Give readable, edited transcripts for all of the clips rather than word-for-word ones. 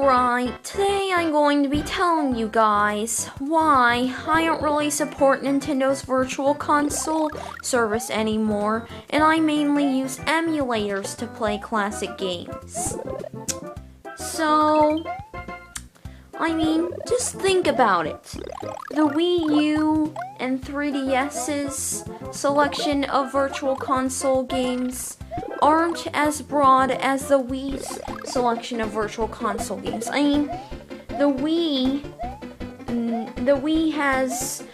Alright, today I'm going to be telling you guys why I don't really support Nintendo's Virtual Console service anymore, and I mainly use emulators to play classic games. So, just think about it. The Wii U and 3DS's selection of Virtual Console games aren't as broad as the Wii's selection of Virtual Console games. The Wii has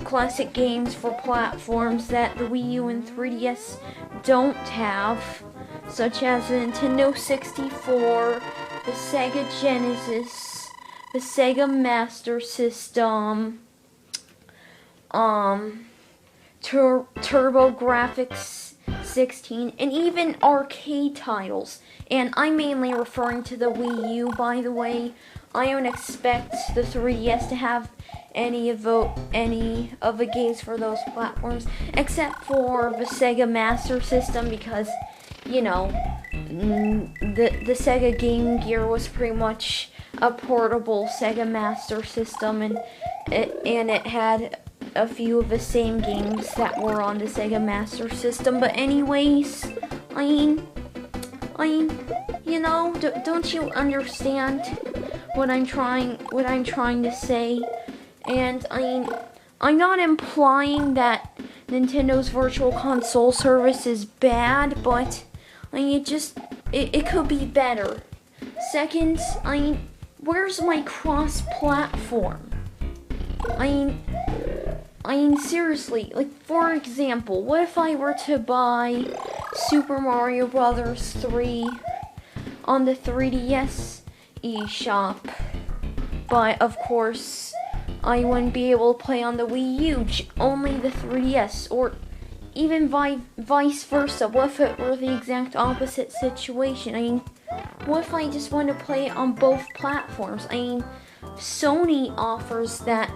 classic games for platforms that the Wii U and 3DS don't have, such as the Nintendo 64, the Sega Genesis, the Sega Master System, TurboGrafx 16, and even arcade titles. And I'm mainly referring to the Wii U, by the way. I don't expect the 3DS to have any of the games for those platforms, except for the Sega Master System, because, you know, the Sega Game Gear was pretty much a portable Sega Master System, and it had a few of the same games that were on the Sega Master System. But anyways, don't you understand what I'm trying to say? And I'm not implying that Nintendo's Virtual Console service is bad, but it could be better. Second, where's my cross-platform? Seriously, like, for example, what if I were to buy Super Mario Bros. 3 on the 3DS eShop, but of course I wouldn't be able to play on the Wii U, only the 3DS, or even vice versa? What if it were the exact opposite situation? What if I just want to play on both platforms? Sony offers that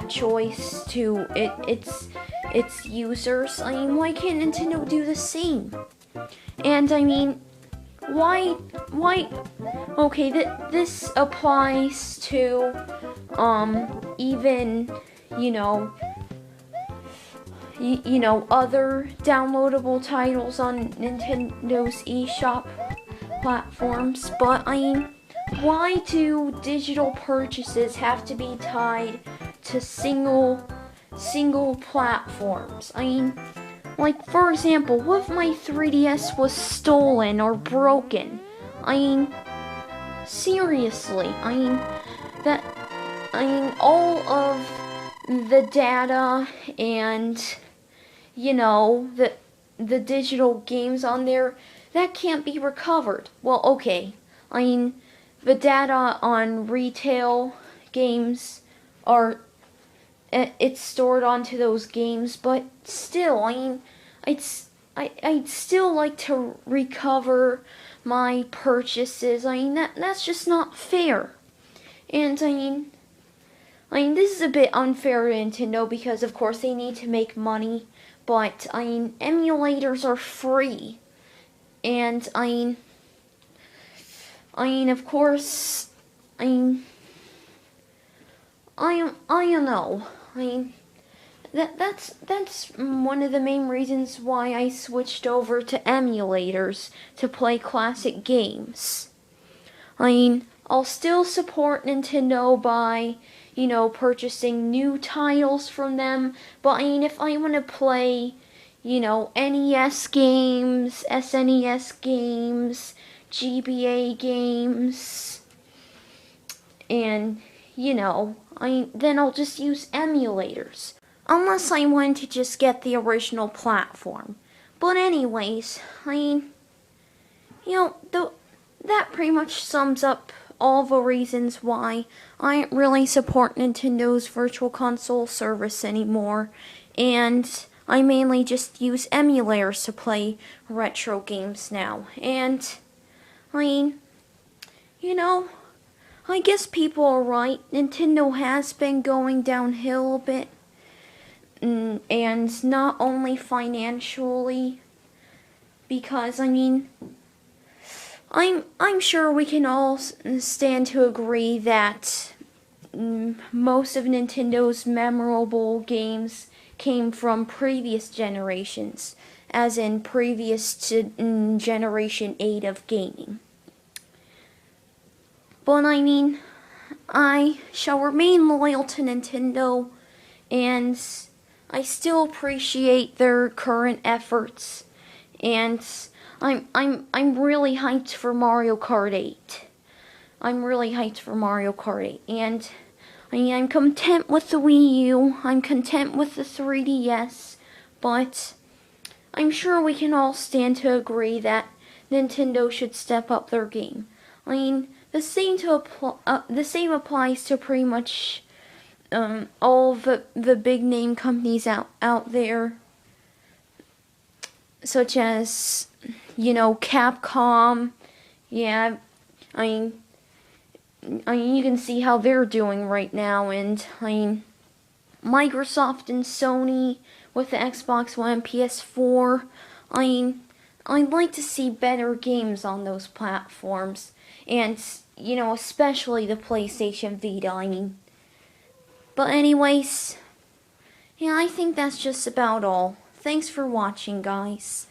choice to its users. Why can't Nintendo do the same? And why? Okay, this applies to even other downloadable titles on Nintendo's eShop platforms, but why do digital purchases have to be tied to single platforms? Like, for example, what if my 3DS was stolen or broken? Seriously, all of the data and the digital games on there, that can't be recovered. Well, okay, the data on retail games it's stored onto those games, but still, I'd still like to recover my purchases. That's just not fair. And this is a bit unfair to Nintendo, because of course they need to make money, but emulators are free. And of course, I don't know. That's one of the main reasons why I switched over to emulators to play classic games. I'll still support Nintendo by, purchasing new titles from them, but if I want to play, NES games, SNES games, GBA games, and, then I'll just use emulators. Unless I want to just get the original platform. But anyways, that pretty much sums up all the reasons why I don't really support Nintendo's Virtual Console service anymore, and I mainly just use emulators to play retro games now. And I guess people are right. Nintendo has been going downhill a bit, and not only financially, because I mean, I'm sure we can all stand to agree that most of Nintendo's memorable games came from previous generations, as in previous to Generation 8 of gaming. But I mean, I shall remain loyal to Nintendo, and I still appreciate their current efforts, and I'm really hyped for Mario Kart 8. I'm really hyped for Mario Kart 8, and I'm content with the Wii U, I'm content with the 3DS, but I'm sure we can all stand to agree that Nintendo should step up their game. I mean, the same applies to pretty much all the big name companies out there, such as Capcom. Yeah, I mean you can see how they're doing right now, and I mean Microsoft and Sony with the Xbox One and PS4. I mean, I'd like to see better games on those platforms, and especially the PlayStation Vita. I mean, but anyways, yeah, I think that's just about all. Thanks for watching, guys.